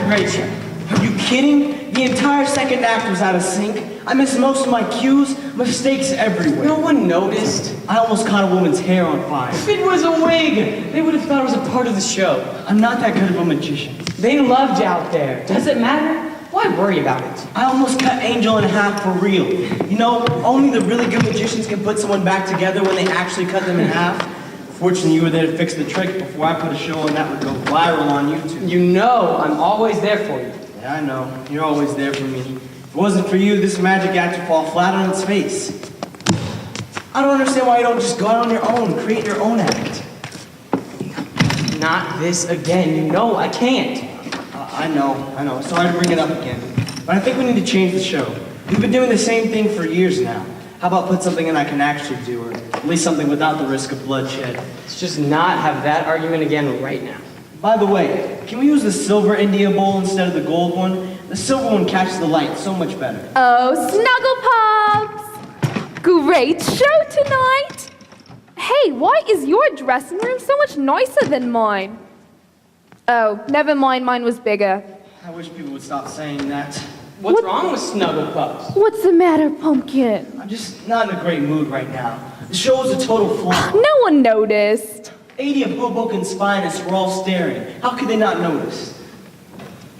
a great show. Are you kidding? The entire second act was out of sync. I missed most of my cues, mistakes everywhere. No one noticed. I almost caught a woman's hair on fire. If it was a wig, they would have thought it was a part of the show. I'm not that good of a magician. They loved you out there. Does it matter? Why worry about it? I almost cut Angel in half for real. You know, only the really good magicians can put someone back together when they actually cut them in half. Fortunately, you were there to fix the trick before I put a show on that would go viral on YouTube. You know I'm always there for you. Yeah, I know. You're always there for me. If it wasn't for you, this magic act would fall flat on its face. I don't understand why you don't just go out on your own, create your own act. Not this again. You know I can't. I know. Sorry to bring it up again. But I think we need to change the show. We've been doing the same thing for years now. How about put something in I can actually do, or at least something without the risk of bloodshed? Let's just not have that argument again right now. By the way, can we use the silver India bowl instead of the gold one? The silver one catches the light so much better. Oh, Snuggle Pups! Great show tonight! Hey, why is your dressing room so much nicer than mine? Oh, never mind, mine was bigger. I wish people would stop saying that. What's wrong with Snuggle Pups? What's the matter, Pumpkin? I'm just not in a great mood right now. The show was a total flop. No one noticed. 80 of Hoboken's finest were all staring. How could they not notice?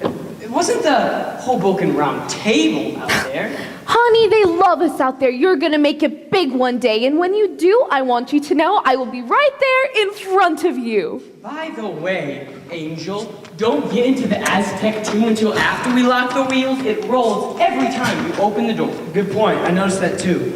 It wasn't the Hoboken Round Table out there. Honey, they love us out there. You're gonna make it big one day, and when you do, I want you to know I will be right there in front of you. By the way, Angel, don't get into the Aztec tomb until after we lock the wheels. It rolls every time you open the door. Good point. I noticed that too.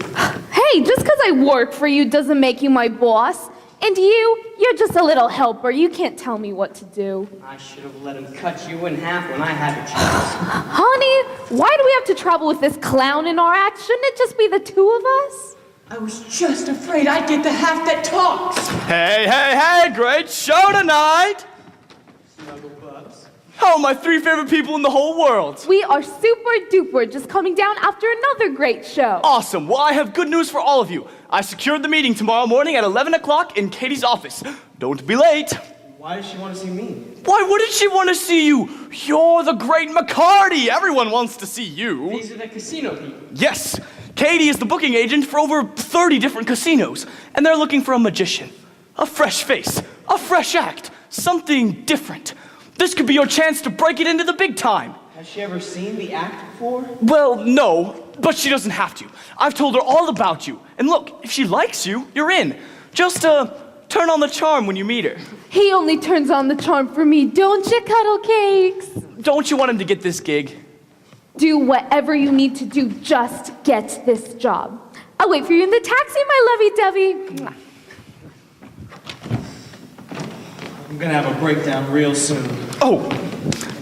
Hey, just because I work for you doesn't make you my boss. And you're just a little helper. You can't tell me what to do. I should have let him cut you in half when I had the chance. Honey, why do we have to travel with this clown in our act? Shouldn't it just be the two of us? I was just afraid I'd get the half that talks. Hey, great show tonight! Snuggle Pups. Oh, my three favorite people in the whole world. We are super duper, just coming down after another great show. Awesome. Well, I have good news for all of you. I secured the meeting tomorrow morning at 11 o'clock in Katie's office. Don't be late. Why does she want to see me? Why wouldn't she want to see you? You're the great Macardi. Everyone wants to see you. These are the casino people. Yes. Katie is the booking agent for over 30 different casinos, and they're looking for a magician. A fresh face, a fresh act, something different. This could be your chance to break it into the big time. Has she ever seen the act before? Well, no, but she doesn't have to. I've told her all about you. And look, if she likes you, you're in. Just turn on the charm when you meet her. He only turns on the charm for me, don't you, Cuddle Cakes? Don't you want him to get this gig? Do whatever you need to do, just get this job. I'll wait for you in the taxi, my lovey-dovey. I'm gonna have a breakdown real soon. Oh,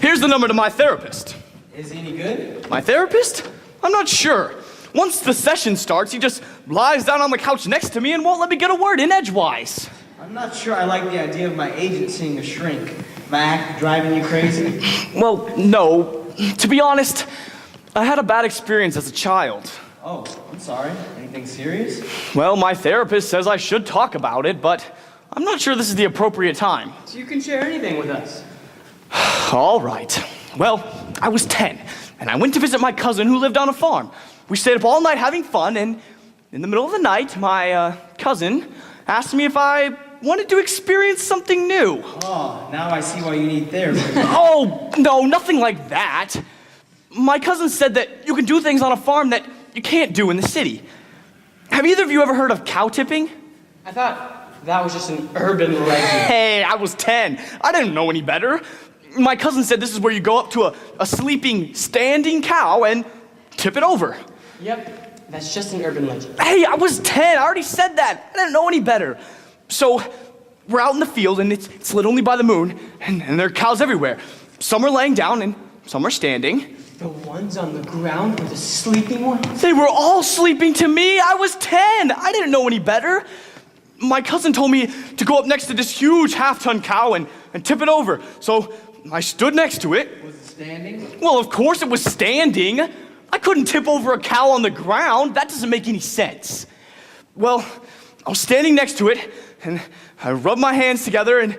here's the number to my therapist. Is he any good? My therapist? I'm not sure. Once the session starts, he just lies down on the couch next to me and won't let me get a word in edgewise. I'm not sure I like the idea of my agent seeing a shrink. My act driving you crazy? Well, no. To be honest, I had a bad experience as a child. Oh, I'm sorry. Anything serious? Well, my therapist says I should talk about it, but I'm not sure this is the appropriate time. So you can share anything with us. All right. Well, I was 10, and I went to visit my cousin who lived on a farm. We stayed up all night having fun, and in the middle of the night, my cousin asked me if I wanted to experience something new. Oh, now I see why you need therapy. Oh, no, nothing like that. My cousin said that you can do things on a farm that you can't do in the city. Have either of you ever heard of cow tipping? I thought that was just an urban legend. Hey, I was 10. I didn't know any better. My cousin said this is where you go up to a sleeping, standing cow and tip it over. Yep, that's just an urban legend. Hey, I was 10. I already said that. I didn't know any better. So we're out in the field, and it's lit only by the moon, and there are cows everywhere. Some are laying down, and some are standing. The ones on the ground were the sleeping ones? They were all sleeping to me. I was 10. I didn't know any better. My cousin told me to go up next to this huge half-ton cow and tip it over. So I stood next to it. Was it standing? Well, of course it was standing. I couldn't tip over a cow on the ground. That doesn't make any sense. Well, I was standing next to it, and I rubbed my hands together, and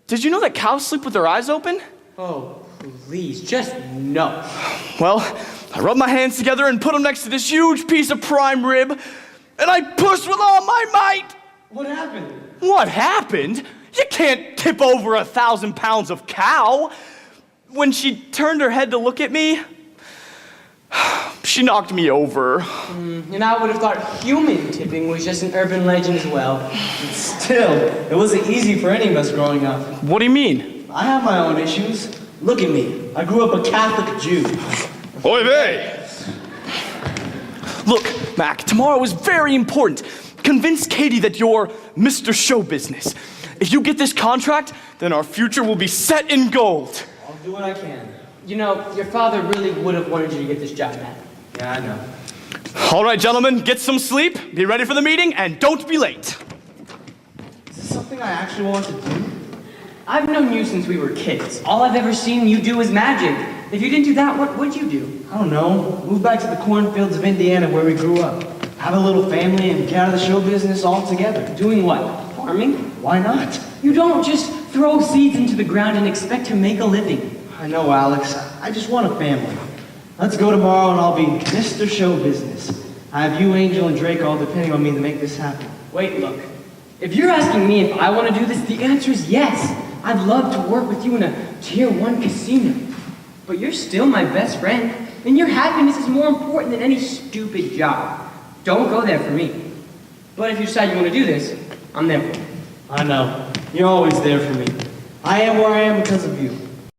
did you know that cows sleep with their eyes open? Oh, Please, just no. Well, I rubbed my hands together and put them next to this huge piece of prime rib, and I pushed with all my might. What happened? What happened? You can't tip over 1,000 pounds of cow. When she turned her head to look at me, she knocked me over. And I would have thought human tipping was just an urban legend as well. Still, it wasn't easy for any of us growing up. What do you mean? I have my own issues. Look at me. I grew up a Catholic Jew. Oy vey! Look, Mac, tomorrow is very important. Convince Katie that you're Mr. Show Business. If you get this contract, then our future will be set in gold. I'll do what I can. You know, your father really would have wanted you to get this job, Matt. Yeah, I know. All right, gentlemen, get some sleep, be ready for the meeting, and don't be late. Is this something I actually want to do? I've known you since we were kids. All I've ever seen you do is magic. If you didn't do that, what would you do? I don't know. Move back to the cornfields of Indiana where we grew up. Have a little family and get out of the show business altogether. Doing what? Farming? Why not? You don't just throw seeds into the ground and expect to make a living. I know, Alex. I just want a family. Let's go tomorrow and I'll be Mr. Show Business. I have you, Angel, and Drake all depending on me to make this happen. Wait, look. If you're asking me if I want to do this, the answer is yes. I'd love to work with you in a Tier 1 casino. But you're still my best friend, and your happiness is more important than any stupid job. Don't go there for me. But if you decide you want to do this, I'm there for you. I know. You're always there for me. I am where I am because of you.